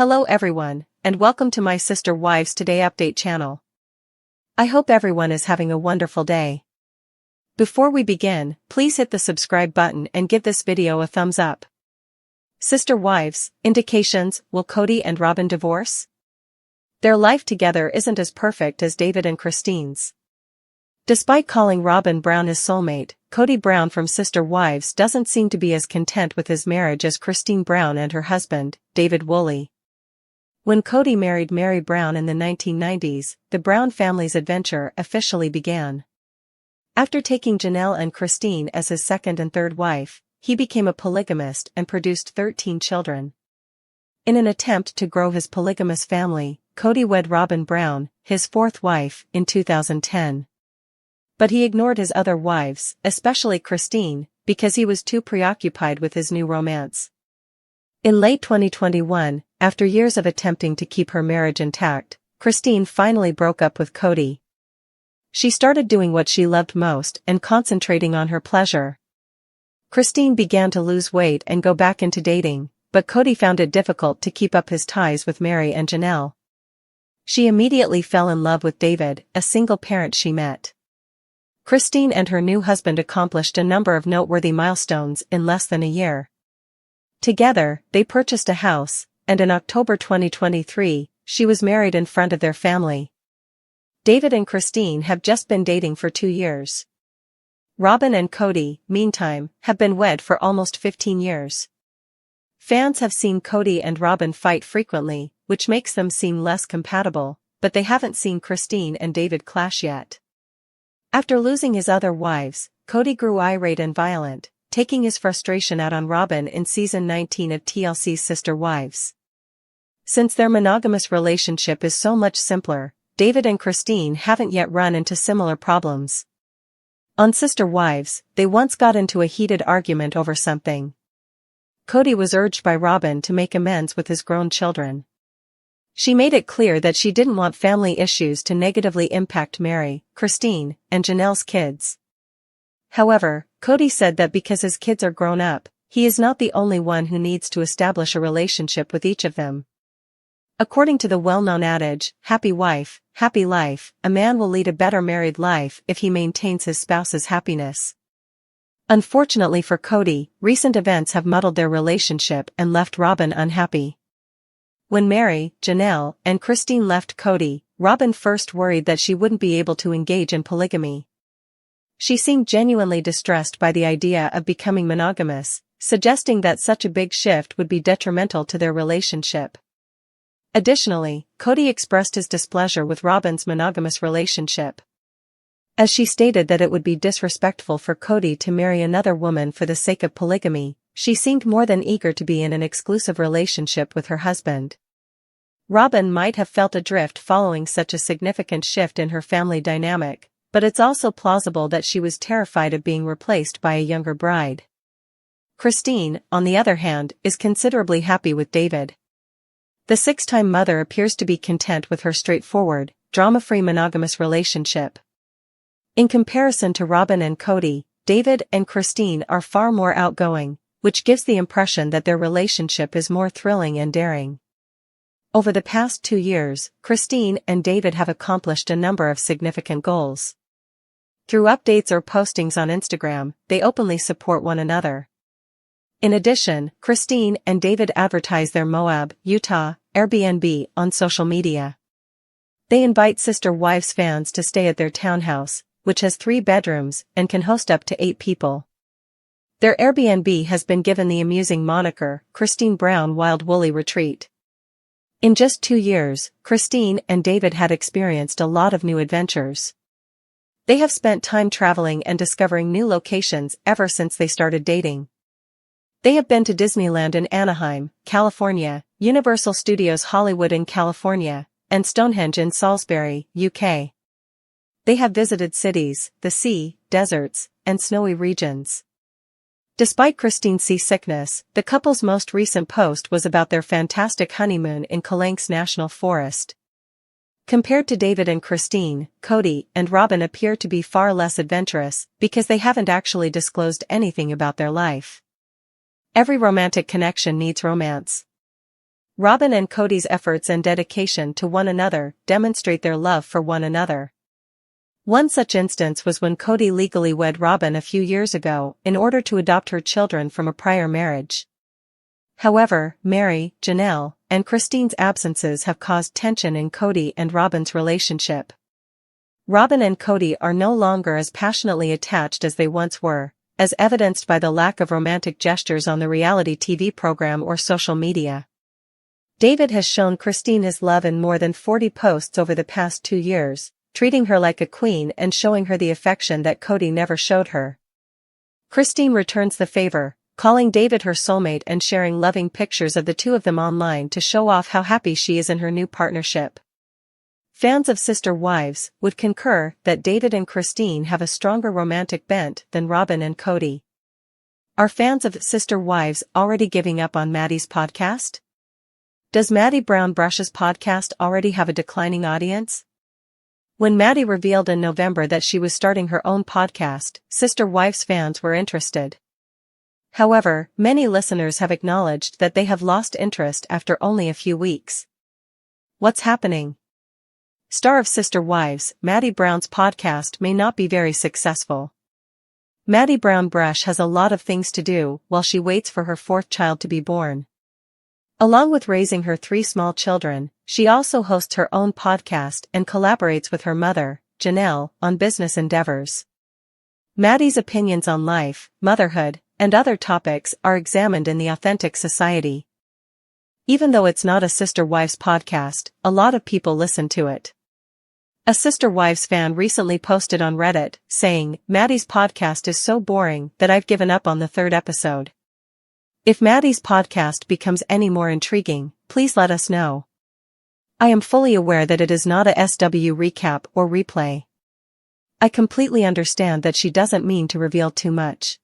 Hello everyone, and welcome to my Sister Wives Today Update channel. I hope everyone is having a wonderful day. Before we begin, please hit the subscribe button and give this video a thumbs up. Sister Wives, indications, will Kody and Robyn divorce? Their life together isn't as perfect as David and Christine's. Despite calling Robyn Brown his soulmate, Kody Brown from Sister Wives doesn't seem to be as content with his marriage as Christine Brown and her husband, David Woolley. When Kody married Mary Brown in the 1990s, the Brown family's adventure officially began. After taking Janelle and Christine as his second and third wife, he became a polygamist and produced 13 children. In an attempt to grow his polygamous family, Kody wed Robyn Brown, his fourth wife, in 2010. But he ignored his other wives, especially Christine, because he was too preoccupied with his new romance. In late 2021, after years of attempting to keep her marriage intact, Christine finally broke up with Kody. She started doing what she loved most and concentrating on her pleasure. Christine began to lose weight and go back into dating, but Kody found it difficult to keep up his ties with Mary and Janelle. She immediately fell in love with David, a single parent she met. Christine and her new husband accomplished a number of noteworthy milestones in less than a year. Together, they purchased a house, and in October 2023, she was married in front of their family. David and Christine have just been dating for 2 years. Robyn and Kody, meantime, have been wed for almost 15 years. Fans have seen Kody and Robyn fight frequently, which makes them seem less compatible, but they haven't seen Christine and David clash yet. After losing his other wives, Kody grew irate and violent, taking his frustration out on Robyn in season 19 of TLC's Sister Wives. Since their monogamous relationship is so much simpler, David and Christine haven't yet run into similar problems. On Sister Wives, they once got into a heated argument over something. Kody was urged by Robyn to make amends with his grown children. She made it clear that she didn't want family issues to negatively impact Mary, Christine, and Janelle's kids. However, Kody said that because his kids are grown up, he is not the only one who needs to establish a relationship with each of them. According to the well-known adage, happy wife, happy life, a man will lead a better married life if he maintains his spouse's happiness. Unfortunately for Kody, recent events have muddled their relationship and left Robyn unhappy. When Mary, Janelle, and Christine left Kody, Robyn first worried that she wouldn't be able to engage in polygamy. She seemed genuinely distressed by the idea of becoming monogamous, suggesting that such a big shift would be detrimental to their relationship. Additionally, Kody expressed his displeasure with Robyn's monogamous relationship. As she stated that it would be disrespectful for Kody to marry another woman for the sake of polygamy, she seemed more than eager to be in an exclusive relationship with her husband. Robyn might have felt adrift following such a significant shift in her family dynamic, but it's also plausible that she was terrified of being replaced by a younger bride. Christine, on the other hand, is considerably happy with David. The six-time mother appears to be content with her straightforward, drama-free monogamous relationship. In comparison to Robyn and Kody, David and Christine are far more outgoing, which gives the impression that their relationship is more thrilling and daring. Over the past 2 years, Christine and David have accomplished a number of significant goals. Through updates or postings on Instagram, they openly support one another. In addition, Christine and David advertise their Moab, Utah, Airbnb on social media. They invite Sister Wives fans to stay at their townhouse, which has 3 bedrooms and can host up to 8 people. Their Airbnb has been given the amusing moniker, Christine Brown Wild Woolly Retreat. In just 2 years, Christine and David had experienced a lot of new adventures. They have spent time traveling and discovering new locations ever since they started dating. They have been to Disneyland in Anaheim, California, Universal Studios Hollywood in California, and Stonehenge in Salisbury, UK. They have visited cities, the sea, deserts, and snowy regions. Despite Christine's seasickness, the couple's most recent post was about their fantastic honeymoon in Calanques National Forest. Compared to David and Christine, Kody and Robyn appear to be far less adventurous because they haven't actually disclosed anything about their life. Every romantic connection needs romance. Robyn and Kody's efforts and dedication to one another demonstrate their love for one another. One such instance was when Kody legally wed Robyn a few years ago in order to adopt her children from a prior marriage. However, Meri, Janelle, and Christine's absences have caused tension in Kody and Robyn's relationship. Robyn and Kody are no longer as passionately attached as they once were, as evidenced by the lack of romantic gestures on the reality TV program or social media. David has shown Christine his love in more than 40 posts over the past 2 years, treating her like a queen and showing her the affection that Kody never showed her. Christine returns the favor, calling David her soulmate and sharing loving pictures of the two of them online to show off how happy she is in her new partnership. Fans of Sister Wives would concur that David and Christine have a stronger romantic bent than Robyn and Kody. Are fans of Sister Wives already giving up on Maddie's podcast? Does Maddie Brown Brush's podcast already have a declining audience? When Maddie revealed in November that she was starting her own podcast, Sister Wives fans were interested. However, many listeners have acknowledged that they have lost interest after only a few weeks. What's happening? Star of Sister Wives, Maddie Brown's podcast may not be very successful. Maddie Brown Brush has a lot of things to do while she waits for her 4th child to be born. Along with raising her 3 small children, she also hosts her own podcast and collaborates with her mother, Janelle, on business endeavors. Maddie's opinions on life, motherhood, and other topics are examined in The Authentic Society. Even though it's not a Sister Wives podcast, a lot of people listen to it. A Sister Wives fan recently posted on Reddit, saying, "Maddie's podcast is so boring that I've given up on the 3rd episode. If Maddie's podcast becomes any more intriguing, please let us know. I am fully aware that it is not a SW recap or replay. I completely understand that she doesn't mean to reveal too much.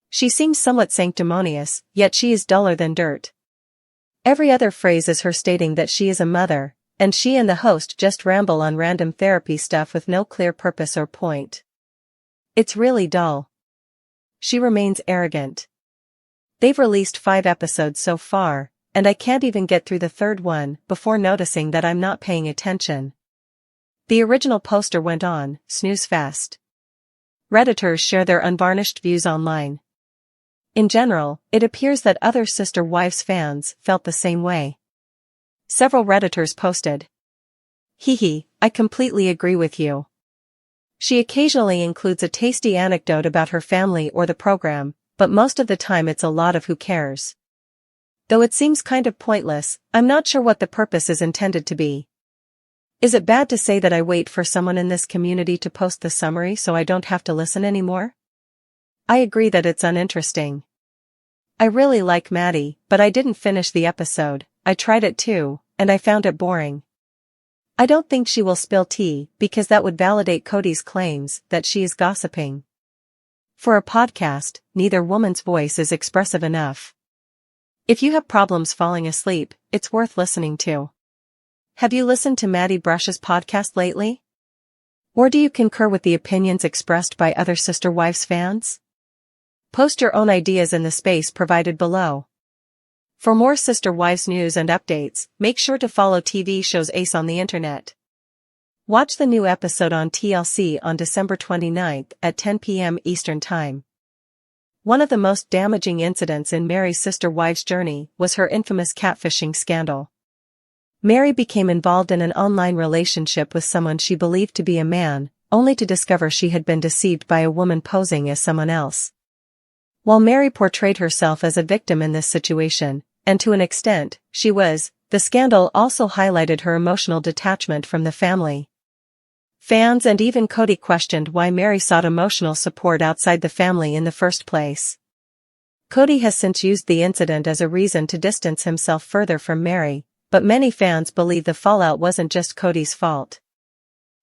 She seems somewhat sanctimonious, yet she is duller than dirt. Every other phrase is her stating that she is a mother, and she and the host just ramble on random therapy stuff with no clear purpose or point. It's really dull. She remains arrogant. They've released 5 episodes so far, and I can't even get through the 3rd one before noticing that I'm not paying attention." The original poster went on, snooze fest. Redditors share their unvarnished views online. In general, it appears that other Sister Wives fans felt the same way. Several Redditors posted, "Hehe, I completely agree with you. She occasionally includes a tasty anecdote about her family or the program, but most of the time it's a lot of who cares. Though it seems kind of pointless, I'm not sure what the purpose is intended to be. Is it bad to say that I wait for someone in this community to post the summary so I don't have to listen anymore? I agree that it's uninteresting. I really like Maddie, but I didn't finish the episode. I tried it too, and I found it boring. I don't think she will spill tea because that would validate Kody's claims that she is gossiping. For a podcast, neither woman's voice is expressive enough. If you have problems falling asleep, it's worth listening to. Have you listened to Maddie Brush's podcast lately? Or do you concur with the opinions expressed by other Sister Wives fans? Post your own ideas in the space provided below. For more Sister Wives news and updates, make sure to follow TV shows Ace on the internet. Watch the new episode on TLC on December 29th at 10 p.m. Eastern Time. One of the most damaging incidents in Meri's Sister Wives journey was her infamous catfishing scandal. Meri became involved in an online relationship with someone she believed to be a man, only to discover she had been deceived by a woman posing as someone else. While Meri portrayed herself as a victim in this situation, and to an extent, she was, the scandal also highlighted her emotional detachment from the family. Fans and even Kody questioned why Meri sought emotional support outside the family in the first place. Kody has since used the incident as a reason to distance himself further from Meri, but many fans believe the fallout wasn't just Kody's fault.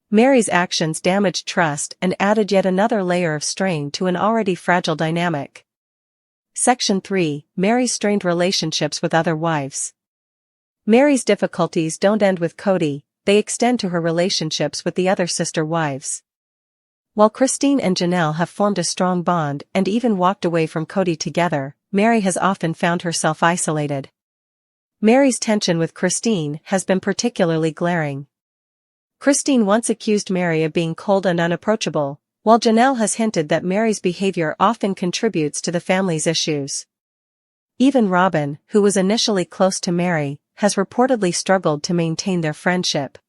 Meri's actions damaged trust and added yet another layer of strain to an already fragile dynamic. Section 3. Meri's strained relationships with other wives. Meri's difficulties don't end with Kody, they extend to her relationships with the other sister wives. While Christine and Janelle have formed a strong bond and even walked away from Kody together, Meri has often found herself isolated. Mary's tension with Christine has been particularly glaring. Christine once accused Mary of being cold and unapproachable, while Janelle has hinted that Mary's behavior often contributes to the family's issues. Even Robyn, who was initially close to Mary, has reportedly struggled to maintain their friendship.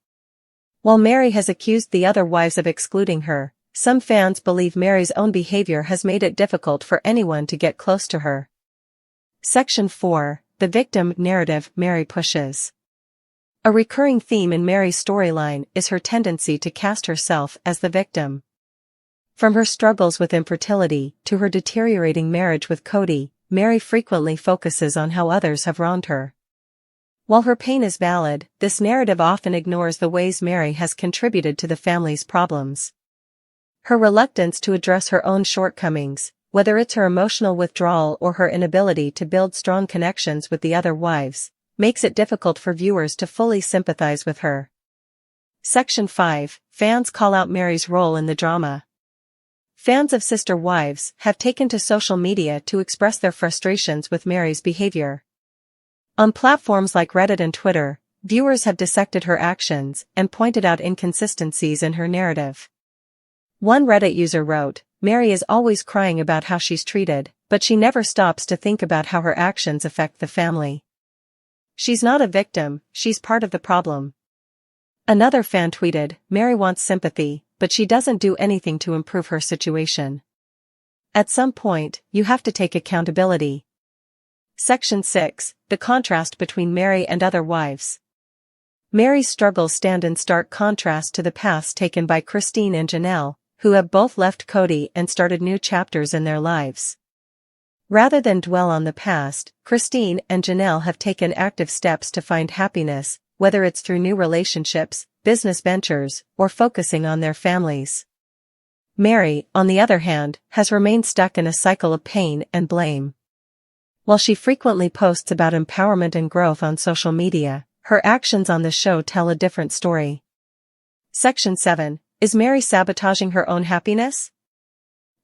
While Mary has accused the other wives of excluding her, some fans believe Mary's own behavior has made it difficult for anyone to get close to her. Section 4, the victim narrative Mary pushes. A recurring theme in Mary's storyline is her tendency to cast herself as the victim. From her struggles with infertility to her deteriorating marriage with Kody, Mary frequently focuses on how others have wronged her. While her pain is valid, this narrative often ignores the ways Mary has contributed to the family's problems. Her reluctance to address her own shortcomings, whether it's her emotional withdrawal or her inability to build strong connections with the other wives, makes it difficult for viewers to fully sympathize with her. Section 5, fans call out Mary's role in the drama. Fans of Sister Wives have taken to social media to express their frustrations with Mary's behavior. On platforms like Reddit and Twitter, viewers have dissected her actions and pointed out inconsistencies in her narrative. One Reddit user wrote, "Mary is always crying about how she's treated, but she never stops to think about how her actions affect the family. She's not a victim, she's part of the problem." Another fan tweeted, "Mary wants sympathy, but she doesn't do anything to improve her situation. At some point, you have to take accountability." Section 6, the contrast between Mary and other wives. Mary's struggles stand in stark contrast to the paths taken by Christine and Janelle, who have both left Kody and started new chapters in their lives. Rather than dwell on the past, Christine and Janelle have taken active steps to find happiness, whether it's through new relationships, business ventures, or focusing on their families. Mary, on the other hand, has remained stuck in a cycle of pain and blame. While she frequently posts about empowerment and growth on social media, her actions on the show tell a different story. Section 7, is Mary sabotaging her own happiness?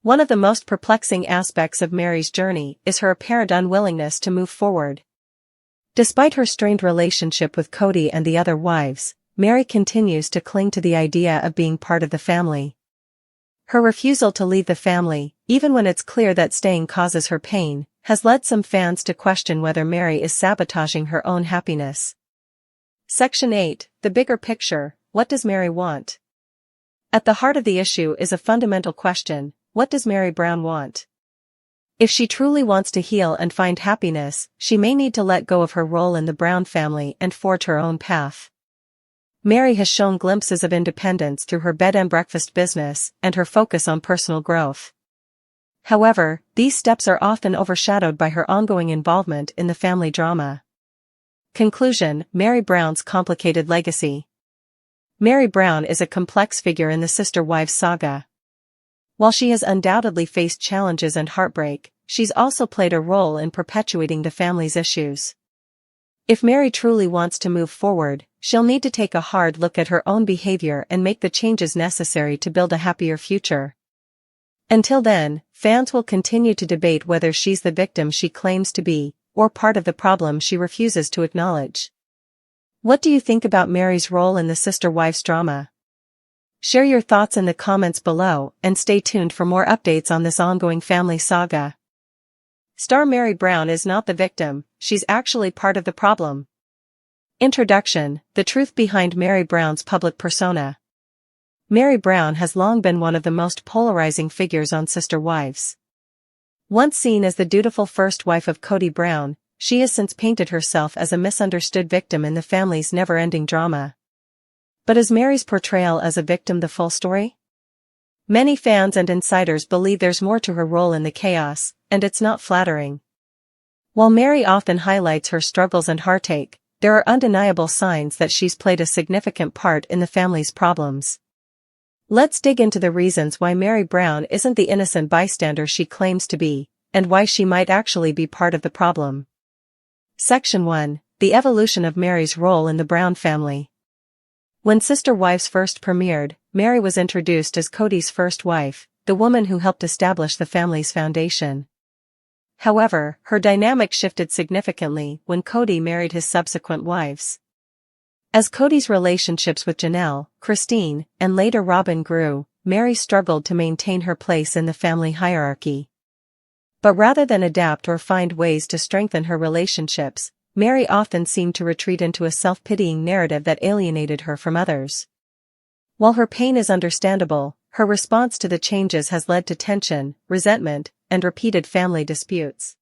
One of the most perplexing aspects of Mary's journey is her apparent unwillingness to move forward. Despite her strained relationship with Kody and the other wives, Mary continues to cling to the idea of being part of the family. Her refusal to leave the family, even when it's clear that staying causes her pain, has led some fans to question whether Mary is sabotaging her own happiness. Section 8, the bigger picture, what does Mary want? At the heart of the issue is a fundamental question: what does Mary Brown want? If she truly wants to heal and find happiness, she may need to let go of her role in the Brown family and forge her own path. Mary has shown glimpses of independence through her bed and breakfast business and her focus on personal growth. However, these steps are often overshadowed by her ongoing involvement in the family drama. Conclusion: Mary Brown's complicated legacy. Mary Brown is a complex figure in the Sister Wives saga. While she has undoubtedly faced challenges and heartbreak, she's also played a role in perpetuating the family's issues. If Mary truly wants to move forward, she'll need to take a hard look at her own behavior and make the changes necessary to build a happier future. Until then, fans will continue to debate whether she's the victim she claims to be, or part of the problem she refuses to acknowledge. What do you think about Mary's role in the Sister Wives drama? Share your thoughts in the comments below and stay tuned for more updates on this ongoing family saga. Star Mary Brown is not the victim, she's actually part of the problem. Introduction: the truth behind Mary Brown's public persona. Mary Brown has long been one of the most polarizing figures on Sister Wives. Once seen as the dutiful first wife of Kody Brown, she has since painted herself as a misunderstood victim in the family's never-ending drama. But is Mary's portrayal as a victim the full story? Many fans and insiders believe there's more to her role in the chaos, and it's not flattering. While Mary often highlights her struggles and heartache, there are undeniable signs that she's played a significant part in the family's problems. Let's dig into the reasons why Mary Brown isn't the innocent bystander she claims to be, and why she might actually be part of the problem. Section 1, the evolution of Mary's role in the Brown family. When Sister Wives first premiered, Mary was introduced as Kody's first wife, the woman who helped establish the family's foundation. However, her dynamic shifted significantly when Kody married his subsequent wives. As Kody's relationships with Janelle, Christine, and later Robyn grew, Meri struggled to maintain her place in the family hierarchy. But rather than adapt or find ways to strengthen her relationships, Meri often seemed to retreat into a self-pitying narrative that alienated her from others. While her pain is understandable, her response to the changes has led to tension, resentment, and repeated family disputes.